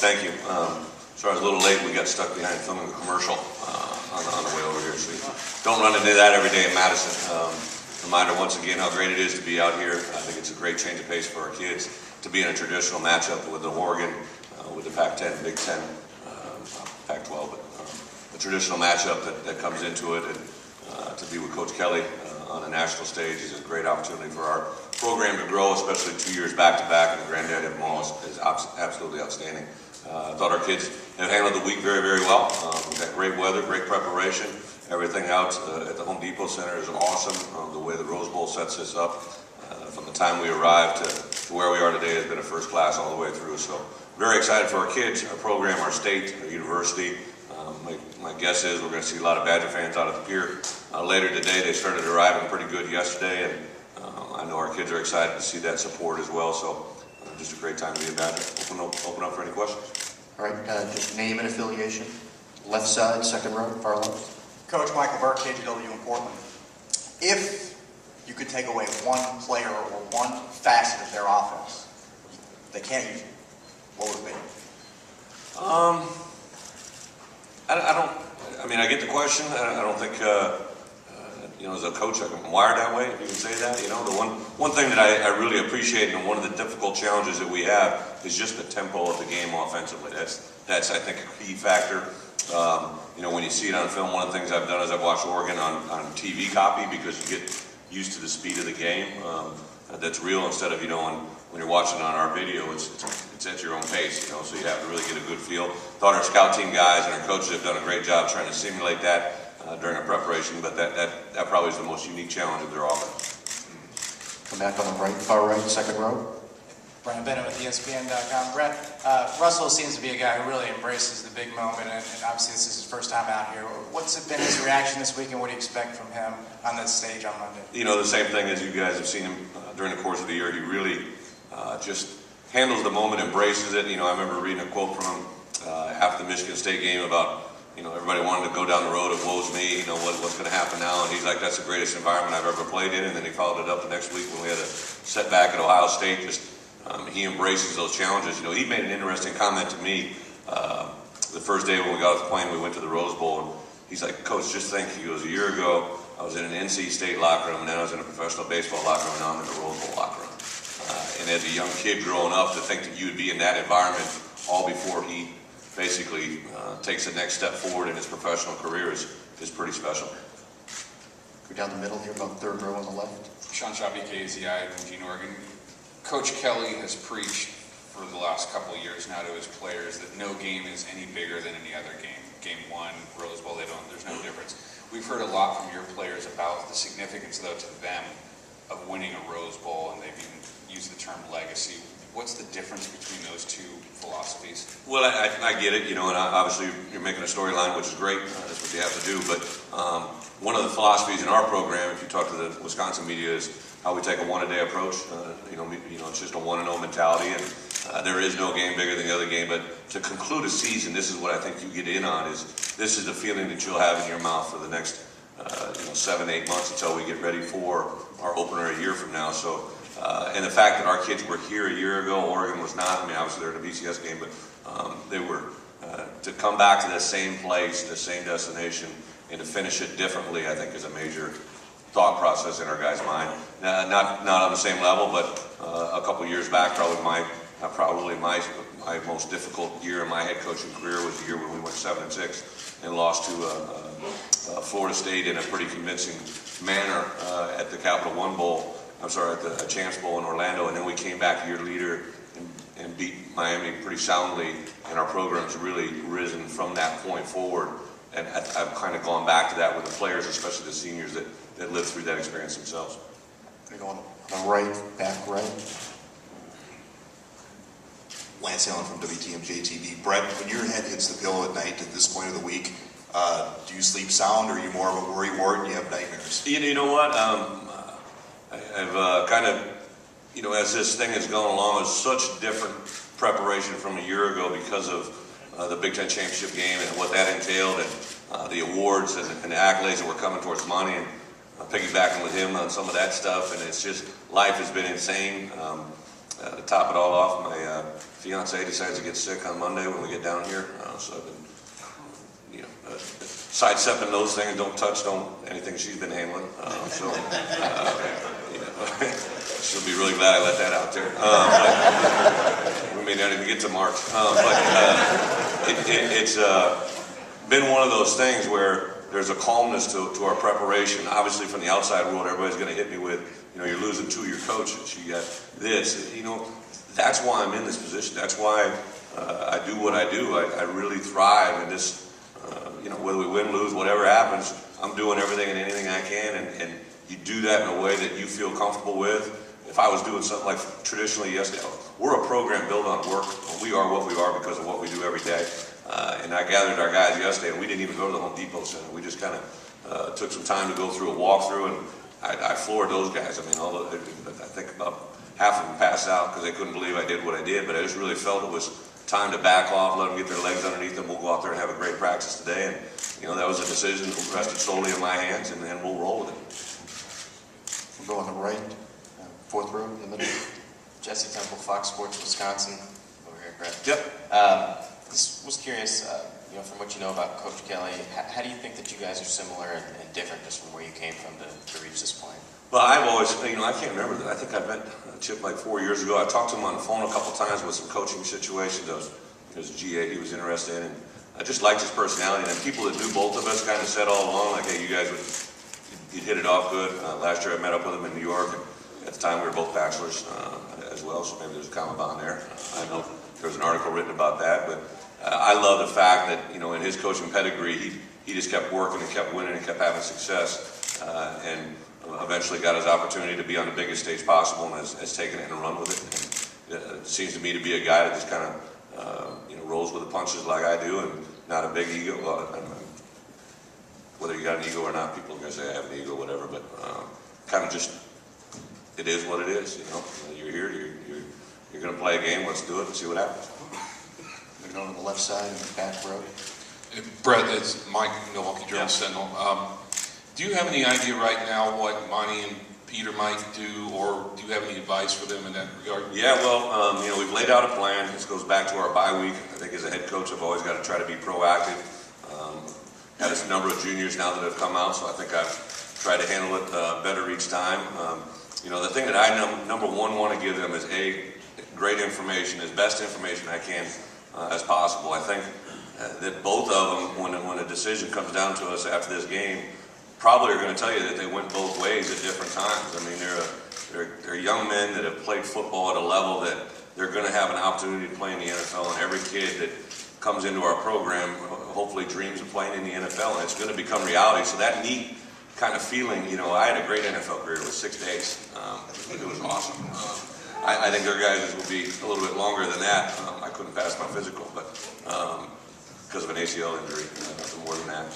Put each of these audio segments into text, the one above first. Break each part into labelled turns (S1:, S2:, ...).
S1: Thank you. Sorry I was a little late. We got stuck behind filming a commercial on the way over here. So you don't run into that every day in Madison. Reminder once again how great it is to be out here. I think it's a great change of pace for our kids to be in a traditional matchup with the Oregon, with the Pac-10, Big Ten, Pac-12, but the traditional matchup that comes into it, and to be with Coach Kelly on a national stage is a great opportunity for our program to grow, especially 2 years back-to-back, and the granddad of them all is absolutely outstanding. I thought our kids have handled the week very, very well. We've got great weather, great preparation. Everything out at the Home Depot Center is awesome. The way the Rose Bowl sets us up from the time we arrived to where we are today has been a first class all the way through. So very excited for our kids, our program, our state, our university. My guess is we're going to see a lot of Badger fans out at the pier later today. They started arriving pretty good yesterday, and I know our kids are excited to see that support as well. So just a great time to be a Badger. Open up for any questions.
S2: All right, just name and affiliation. Left side, second row, far left.
S3: Coach Michael Burke, KGW in Portland. If you could take away one player or one facet of their offense, they can't use it, what would it be?
S1: I mean, I get the question. I don't think, as a coach, I'm wired that way, if you can say that. The one thing that I really appreciate, and one of the difficult challenges that we have is just the tempo of the game offensively. That's I think, a key factor. When you see it on film, one of the things I've done is I've watched Oregon on TV copy, because you get used to the speed of the game. That's real, instead of, when you're watching on our video, it's at your own pace, so you have to really get a good feel. Thought our scout team guys and our coaches have done a great job trying to simulate that during our preparation, but that probably is the most unique challenge of their offense.
S2: Come back on the right, far right, second row.
S4: Brent Bennett with ESPN.com. Brent, Russell seems to be a guy who really embraces the big moment, and obviously this is his first time out here. What's been his reaction this week, and what do you expect from him on this stage on Monday?
S1: The same thing as you guys have seen him during the course of the year. He really just handles the moment, embraces it. I remember reading a quote from him after the Michigan State game about, everybody wanted to go down the road of woe's me, what's going to happen now, and he's like, that's the greatest environment I've ever played in. And then he followed it up the next week when we had a setback at Ohio State. He embraces those challenges. He made an interesting comment to me the first day when we got off the plane. We went to the Rose Bowl, and he's like, Coach, just think, he goes, a year ago I was in an NC State locker room, and then I was in a professional baseball locker room, and now I'm in the Rose Bowl locker room. And as a young kid growing up, to think that you would be in that environment all before he basically takes the next step forward in his professional career is pretty special.
S2: Go down the middle here, about third row on the left.
S5: Sean Schaub, KZI, Eugene, Oregon. Coach Kelly has preached for the last couple of years now to his players that no game is any bigger than any other game. Game one, Rose Bowl, there's no difference. We've heard a lot from your players about the significance, though, to them of winning a Rose Bowl, and they've even used the term legacy. What's the difference between those two philosophies? Well,
S1: I get it, and obviously you're making a storyline, which is great. That's what you have to do. But one of the philosophies in our program, if you talk to the Wisconsin media, is how we take a one-a-day approach. It's just a 1-0 mentality, and there is no game bigger than the other game. But to conclude a season, this is what I think you get in on, is this is the feeling that you'll have in your mouth for the next 7-8 months until we get ready for our opener a year from now. So, and the fact that our kids were here a year ago, Oregon was not. I mean, obviously they're in a BCS game, but they were to come back to the same place, the same destination, and to finish it differently, I think is a major thought process in our guys' mind. Not on the same level, but a couple years back, probably my most difficult year in my head coaching career was the year when we went 7-6 and lost to Florida State in a pretty convincing manner at the Capital One Bowl. At the Champs Bowl in Orlando, and then we came back a year later and beat Miami pretty soundly, and our program's really risen from that point forward. And I've kind of gone back to that with the players, especially the seniors that lived through that experience themselves.
S2: We're going on the right, back right.
S6: Lance Allen from WTMJ TV. Brett, when your head hits the pillow at night at this point of the week, do you sleep sound, or are you more of a worry wart and you have nightmares?
S1: You know what? I've kind of, as this thing has gone along, it's such different preparation from a year ago because of the Big Ten championship game and what that entailed, and the awards and the accolades that were coming towards money, and piggybacking with him on some of that stuff. And it's just, life has been insane. To top it all off, my fiance decides to get sick on Monday when we get down here, so I've been, sidestepping those things, don't touch anything she's been handling. She'll be really glad I let that out there. We may not even get to March, it's been one of those things where there's a calmness to our preparation. Obviously, from the outside world, everybody's going to hit me with, you're losing two of your coaches. You got this. That's why I'm in this position. That's why I do what I do. I really thrive in this. Whether we win, lose, whatever happens, I'm doing everything and anything I can, and you do that in a way that you feel comfortable with. If I was doing something like traditionally yesterday, we're a program built on work. We are what we are because of what we do every day. And I gathered our guys yesterday, and we didn't even go to the Home Depot Center. We just kind of took some time to go through a walkthrough, and I floored those guys. I mean, I think about half of them passed out because they couldn't believe I did what I did, but I just really felt it was time to back off, let them get their legs underneath them. We'll go out there and have a great practice today. And, that was a decision that rested solely in my hands, and then we'll roll with it.
S2: We'll go on the right, fourth row in the middle.
S7: Jesse Temple, Fox Sports, Wisconsin. Over here, Brett.
S1: Yep.
S7: Just was curious, from what you know about Coach Kelly, how do you think that you guys are similar and different just from where you came from to reach this point?
S1: Well, I've always, I can't remember that. I think I met Chip like 4 years ago. I talked to him on the phone a couple times with some coaching situations. It was GA he was interested in. And I just liked his personality. And people that knew both of us kind of said all along, like, hey, you guys you'd hit it off good. Last year I met up with him in New York. And at the time we were both bachelors as well, so maybe there's a common bond there. I know there was an article written about that. But I love the fact that, in his coaching pedigree, he just kept working and kept winning and kept having success. And eventually got his opportunity to be on the biggest stage possible and has taken it and run with it. And it seems to me to be a guy that just kind of rolls with the punches like I do, and not a big ego. Whether you got an ego or not, people are going to say I have an ego, whatever. But kind of just, it is what it is. You're here. You're going to play a game. Let's do it and see what happens.
S2: We're going on the left side in the back row.
S8: Brett, it's Mike, Milwaukee Journal Sentinel. Do you have any idea right now what Monty and Peter might do, or do you have any advice for them in that regard? Yeah, well,
S1: we've laid out a plan. This goes back to our bye week. I think as a head coach, I've always got to try to be proactive. Had a number of juniors now that have come out, so I think I've tried to handle it better each time. The thing that I number one want to give them is great information, as best information I can as possible. I think that both of them, when a decision comes down to us after this game, probably are going to tell you that they went both ways at different times. I mean, they're young men that have played football at a level that they're going to have an opportunity to play in the NFL, and every kid that comes into our program hopefully dreams of playing in the NFL, and it's going to become reality. So that neat kind of feeling, I had a great NFL career. It was 6 days. It was awesome. I think their guys will be a little bit longer than that. I couldn't pass my physical, but because of an ACL injury, nothing more than that.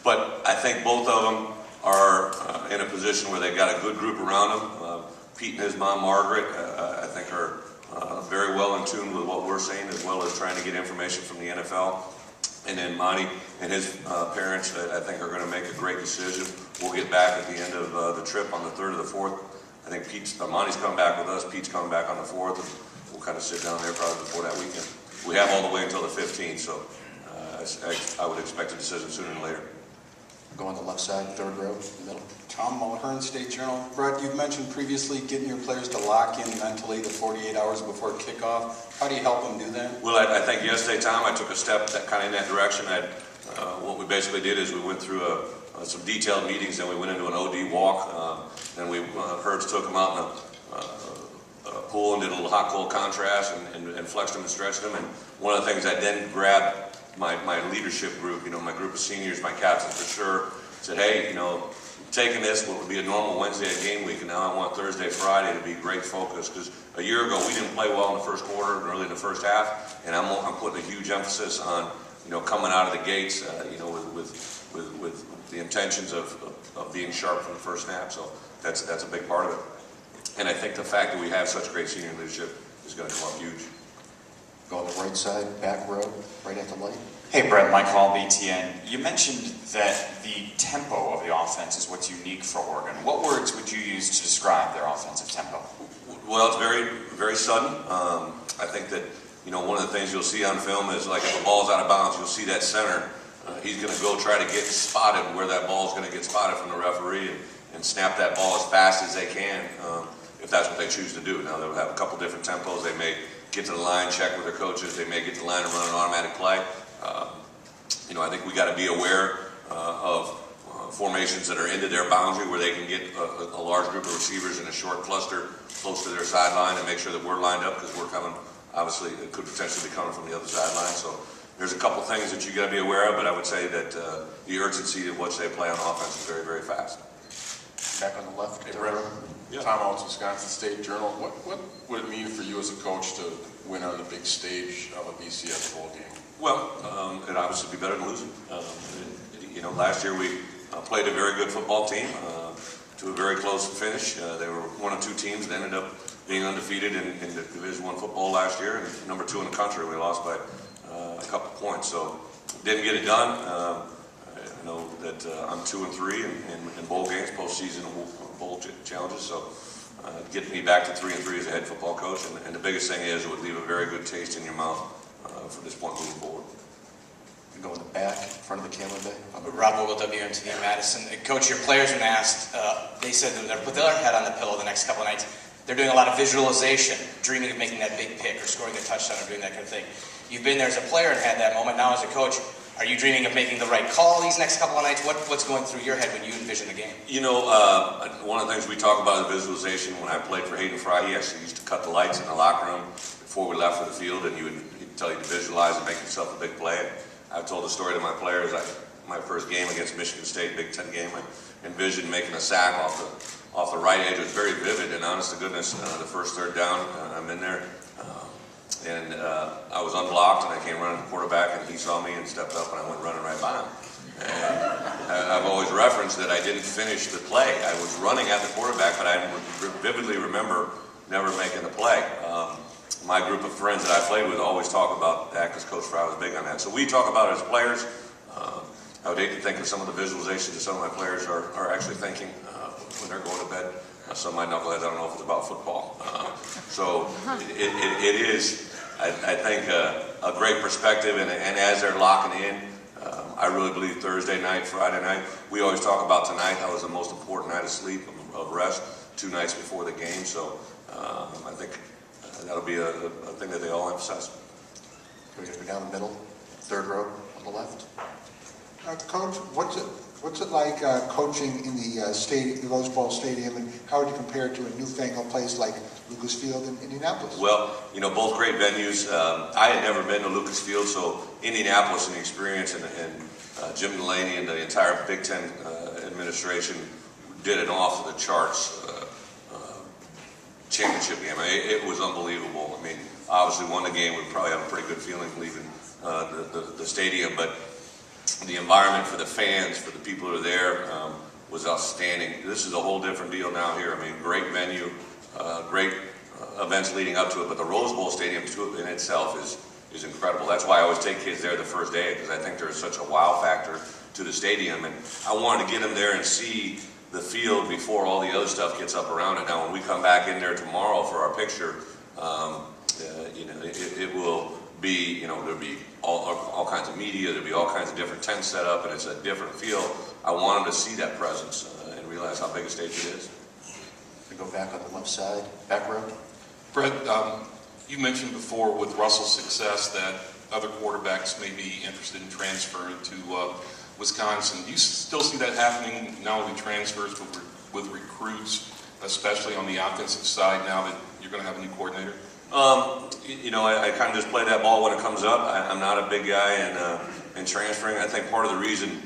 S1: But I think both of them are in a position where they've got a good group around them. Pete and his mom, Margaret, I think are very well in tune with what we're saying, as well as trying to get information from the NFL. And then Monty and his parents, I think, are going to make a great decision. We'll get back at the end of the trip on the 3rd or the 4th. I think Monty's coming back with us. Pete's coming back on the 4th. And we'll kind of sit down there probably before that weekend. We have all the way until the 15th, so I would expect a decision sooner than later.
S2: Go on the left side, third row, in the middle.
S9: Tom Mulhern, State Journal. Brett, you've mentioned previously getting your players to lock in mentally the 48 hours before kickoff. How do you help them do that?
S1: Well, I think yesterday, Tom, I took a step kind of in that direction. What we basically did is we went through some detailed meetings, then we went into an OD walk. Then Herbs took them out in a pool and did a little hot cold contrast and flexed them and stretched them. And one of the things I then grabbed my leadership group, my group of seniors, my captains for sure, said, hey, taking this, what would be a normal Wednesday at game week, and now I want Thursday, Friday to be great focus, because a year ago we didn't play well in the first quarter and early in the first half, and I'm putting a huge emphasis on, coming out of the gates, with the intentions of being sharp from the first snap. So that's a big part of it. And I think the fact that we have such great senior leadership is going to come up huge.
S2: Go on the right side, back row, right at the light.
S10: Hey Brett, Mike Hall, BTN. You mentioned that the tempo of the offense is what's unique for Oregon. What words would you use to describe their offensive tempo?
S1: Well, it's very, very sudden. I think that, one of the things you'll see on film is like if a ball's out of bounds, you'll see that center. He's going to go try to get spotted where that ball is going to get spotted from the referee and snap that ball as fast as they can, if that's what they choose to do. Now, they'll have a couple different tempos. They may get to the line, check with their coaches. They may get to the line and run an automatic play. I think we got to be aware of formations that are into their boundary where they can get a large group of receivers in a short cluster close to their sideline and make sure that we're lined up because we're coming, obviously, it could potentially be coming from the other sideline. So there's a couple things that you got to be aware of, but I would say that the urgency of what they play on offense is very, very fast.
S2: Back on the left.
S11: Hey, Brett.
S1: Yeah.
S11: Tom Alts, Wisconsin State Journal. What would it mean for you as a coach to win on the big stage of a BCS bowl game?
S1: Well, it'd obviously be better than losing. Last year we played a very good football team to a very close finish. They were one of two teams that ended up being undefeated in the Division I football last year, and number 2 in the country. We lost by a couple points, so didn't get it done. I know that I'm 2-3 in bowl games, postseason bowl challenges, so getting me back to 3-3 as a head football coach, and the biggest thing is it would leave a very good taste in your mouth for this point moving forward.
S2: We go in the back, in front of the camera there.
S12: Rob Vogel, WMTV Madison. Coach, your players when asked, they said that they're put their head on the pillow the next couple of nights. They're doing a lot of visualization, dreaming of making that big pick or scoring a touchdown or doing that kind of thing. You've been there as a player and had that moment. Now as a coach, are you dreaming of making the right call these next couple of nights? What's going through your head when you envision the game?
S1: One of the things we talk about is visualization. When I played for Hayden Fry, he actually used to cut the lights in the locker room before we left for the field, and he'd tell you to visualize and make yourself a big play. And I've told the story to my players. My first game against Michigan State, Big Ten game, I envisioned making a sack off the right edge. It was very vivid, and honest to goodness, the first third down, I'm in there. And I was unblocked, and I came running to the quarterback, and he saw me and stepped up, and I went running right by him. And I've always referenced that I didn't finish the play. I was running at the quarterback, but I vividly remember never making the play. My group of friends that I played with always talk about that because Coach Fry was big on that. So we talk about it as players. I would hate to think of some of the visualizations that some of my players are actually thinking when they're going to bed. Some of my knuckleheads, I don't know if it's about football. So it is, I think, a great perspective, and as they're locking in, I really believe Thursday night, Friday night, we always talk about tonight, that was the most important night of sleep, of rest, 2 nights before the game, so I think that'll be a thing that they all emphasize.
S2: We're going to go down the middle, third row on the left.
S13: Coach, what's it like coaching in the Rose Bowl Stadium, and how would you compare it to a newfangled place like Lucas Field in Indianapolis?
S1: Well, both great venues. I had never been to Lucas Field, so Indianapolis and the experience, and Jim Delaney and the entire Big Ten administration did an off the charts championship game. It was unbelievable. Obviously won the game. We probably have a pretty good feeling leaving the stadium, but the environment for the fans, for the people who are there, was outstanding. This is a whole different deal now here. Great venue, great events leading up to it, but the Rose Bowl Stadium in itself is incredible. That's why I always take kids there the first day, because I think there's such a wow factor to the stadium, and I wanted to get them there and see the field before all the other stuff gets up around it. Now, when we come back in there tomorrow for our picture, it will be, there'll be all kinds of media, there'll be all kinds of different tents set up, and it's a different feel. I want them to see that presence and realize how big a stage it is.
S2: We go back on the left side, back row.
S8: Brett, you mentioned before with Russell's success that other quarterbacks may be interested in transferring to Wisconsin. Do you still see that happening, not only transfers, but with recruits, especially on the offensive side now that you're going to have a new coordinator?
S1: I kind of just play that ball when it comes up. I'm not a big guy in transferring. I think part of the reason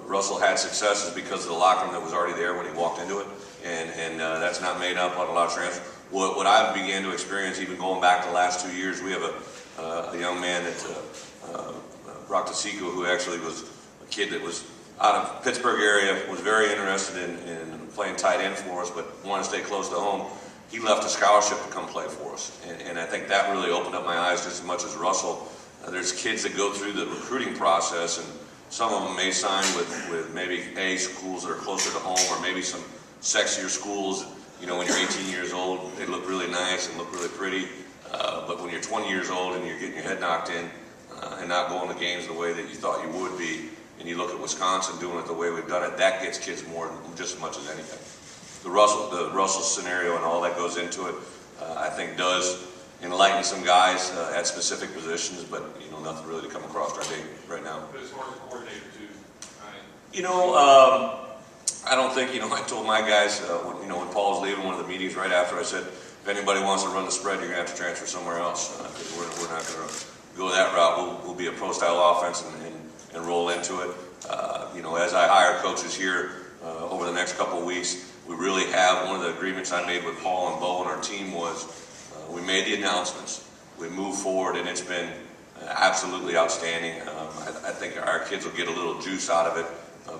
S1: Russell had success is because of the locker room that was already there when he walked into it, and that's not made up on a lot of transfers. What I began to experience, even going back the last 2 years, we have a young man that Brock DeSico, who actually was a kid that was out of Pittsburgh area, was very interested in playing tight end for us, but wanted to stay close to home. He left a scholarship to come play for us, and I think that really opened up my eyes just as much as Russell. There's kids that go through the recruiting process, and some of them may sign with maybe schools that are closer to home, or maybe some sexier schools when you're 18 years old, they look really nice and look really pretty. But when you're 20 years old and you're getting your head knocked in and not going to games the way that you thought you would be, and you look at Wisconsin doing it the way we've done it, that gets kids more, just as much as anything. The Russell scenario and all that goes into it, I think does enlighten some guys at specific positions, but nothing really to come across right now.
S8: But as far as the coordinator too,
S1: I don't think, I told my guys, when Paul was leaving one of the meetings right after, I said, if anybody wants to run the spread, you're going to have to transfer somewhere else. Because we're not going to go that route. We'll be a pro-style offense and roll into it. As I hire coaches here over the next couple of weeks, we really have, one of the agreements I made with Paul and Bo and our team was, we made the announcements, we moved forward, and it's been absolutely outstanding. I think our kids will get a little juice out of it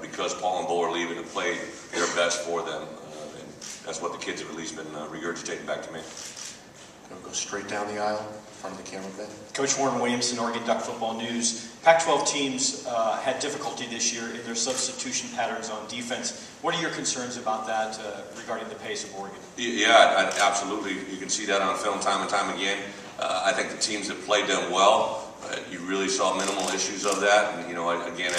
S1: because Paul and Bo are leaving to play their best for them. And that's what the kids have at least been regurgitating back to me.
S2: Gonna go straight down the aisle in front of the camera, Ben.
S14: Coach Warren Williamson, Oregon Duck Football News. Pac-12 teams had difficulty this year in their substitution patterns on defense. What are your concerns about that regarding the pace of Oregon?
S1: Yeah, absolutely. You can see that on film time and time again. I think the teams that played them well, you really saw minimal issues of that. And, again,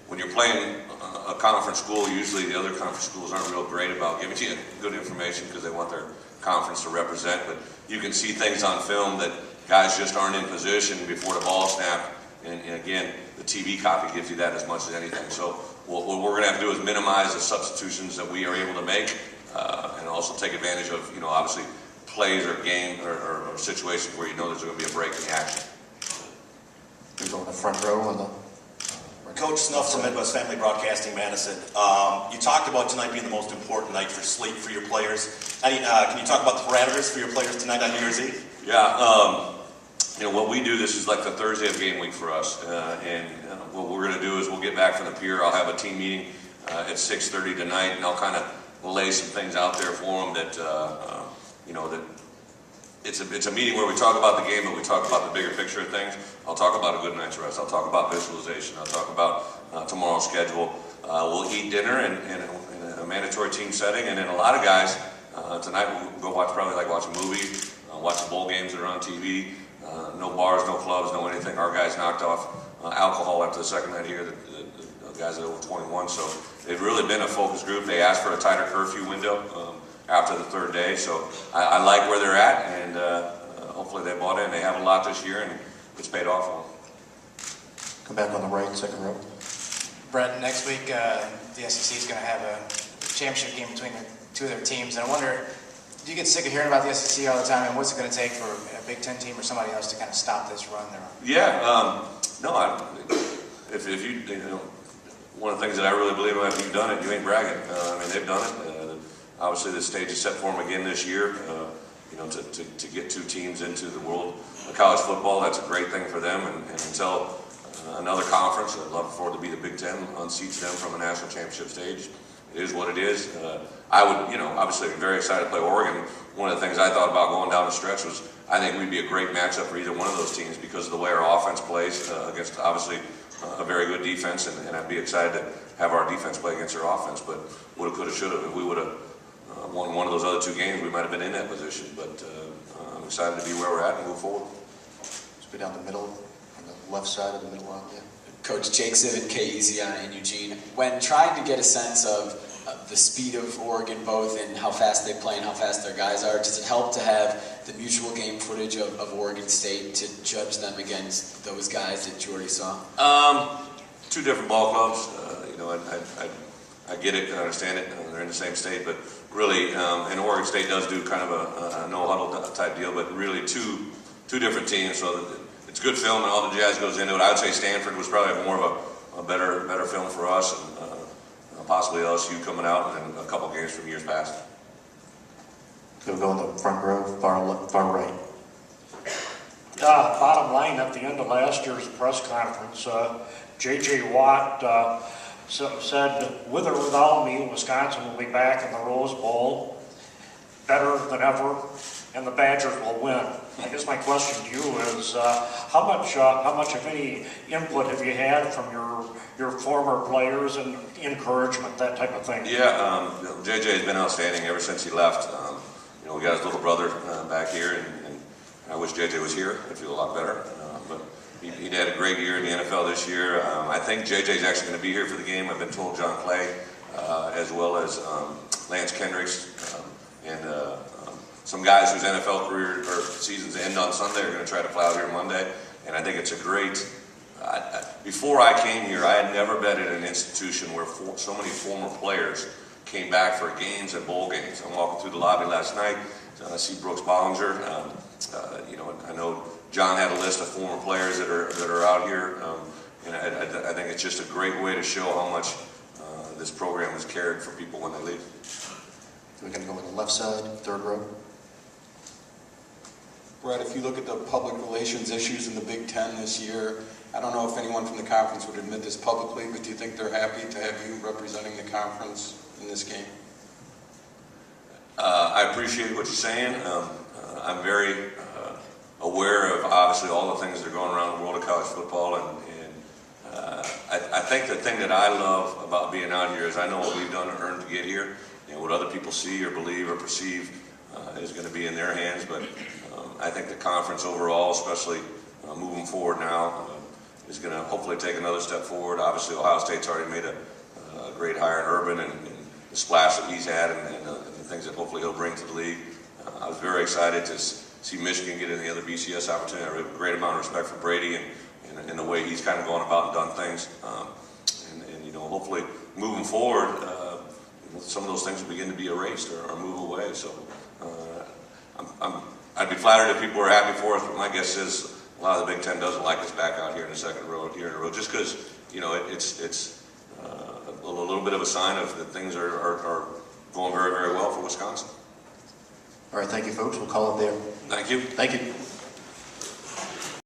S1: when you're playing a conference school, usually the other conference schools aren't real great about giving you good information because they want their conference to represent. But you can see things on film that guys just aren't in position before the ball snap. And again, the TV copy gives you that as much as anything. So what we're going to have to do is minimize the substitutions that we are able to make and also take advantage of, obviously plays or game or situations where there's going to be a break in the action.
S2: We go in the front row on the...
S15: Coach Snuff from Midwest Family Broadcasting, Madison. You talked about tonight being the most important night for sleep for your players. Can you talk about the parameters for your players tonight on New Year's Eve?
S1: Yeah, what we do, this is like the Thursday of game week for us. And what we're going to do is we'll get back from the pier. I'll have a team meeting at 6:30 tonight, and I'll kind of lay some things out there for them that, that it's a meeting where we talk about the game, but we talk about the bigger picture of things. I'll talk about a good night's rest. I'll talk about visualization. I'll talk about tomorrow's schedule. We'll eat dinner in a mandatory team setting, and then a lot of guys tonight we'll go probably watch a movie, watch the bowl games that are on TV. No bars, no clubs, no anything. Our guys knocked off alcohol after the second night here. The guys are over 21, so they've really been a focus group. They asked for a tighter curfew window after the third day, so I like where they're at, and hopefully they bought in. They have a lot this year, and it's paid off for them.
S2: Come back on the right, second row.
S4: Brett, next week the SEC is going to have a championship game between two of their teams, and I wonder, do you get sick of hearing about the SEC all the time, and what's it going to take for a Big Ten team or somebody else to kind of stop this run there?
S1: Yeah, if you one of the things that I really believe about, if you've done it, you ain't bragging. They've done it. Obviously, the stage is set for them again this year. To get two teams into the world of college football, that's a great thing for them. And until another conference, I'd love for it to be the Big Ten, unseats them from a national championship stage. It is what it is. I would, obviously be very excited to play Oregon. One of the things I thought about going down the stretch was I think we'd be a great matchup for either one of those teams because of the way our offense plays against, obviously, a very good defense, and I'd be excited to have our defense play against their offense. But woulda, coulda, shoulda. If we would have won one of those other two games, we might have been in that position. But I'm excited to be where we're at and move forward.
S2: Let's go down the middle, on the left side of the middle line. Yeah.
S16: Coach Jake Zivin, KEZI in Eugene. When trying to get a sense of the speed of Oregon both and how fast they play and how fast their guys are, does it help to have the mutual game footage of Oregon State to judge them against those guys that you already saw?
S1: Two different ball clubs. I get it, I understand it. They're in the same state, but really, and Oregon State does do kind of a no-huddle type deal, but really two different teams. So it's good film and all the jazz goes into it. I would say Stanford was probably more of a better film for us, and possibly LSU coming out and a couple games from years past.
S2: We'll go in the front row, far right.
S17: Bottom line, at the end of last year's press conference, J.J. Watt said, with or without me, Wisconsin will be back in the Rose Bowl, better than ever. and the Badgers will win. I guess my question to you is, how much, if any, input have you had from your former players and encouragement, that type of thing?
S1: Yeah, JJ has been outstanding ever since he left. We got his little brother back here, and I wish JJ was here. I'd feel a lot better. But he had a great year in the NFL this year. I think JJ is actually going to be here for the game. I've been told John Clay, as well as Lance Kendricks, and some guys whose NFL career or seasons end on Sunday are going to try to fly out here Monday. And I think it's a great. Before I came here, I had never been in an institution where so many former players came back for games and bowl games. I'm walking through the lobby last night. I see Brooks Bollinger. I know John had a list of former players that are out here, and I think it's just a great way to show how much this program has cared for people when they leave.
S2: We're going to go on the left side, third row.
S9: Brett, if you look at the public relations issues in the Big Ten this year, I don't know if anyone from the conference would admit this publicly, but do you think they're happy to have you representing the conference in this game?
S1: I appreciate what you're saying. I'm very aware of obviously all the things that are going around the world of college football, and I think the thing that I love about being out here is I know what we've done to earn to get here, and what other people see or believe or perceive is going to be in their hands. But I think the conference overall, especially moving forward now, is going to hopefully take another step forward. Obviously, Ohio State's already made a great hire in Urban, and the splash that he's had, and the things that hopefully he'll bring to the league. I was very excited to see Michigan get in the other BCS opportunity. I have a great amount of respect for Brody and the way he's kind of gone about and done things. And hopefully moving forward, some of those things will begin to be erased or move away. So I'd be flattered if people were happy for us, but my guess is a lot of the Big Ten doesn't like us back out here in the second row, here in a row, just because it's a little bit of a sign of that things are going very, very well for Wisconsin.
S2: All right, thank you, folks. We'll call it there.
S1: Thank you.
S2: Thank you.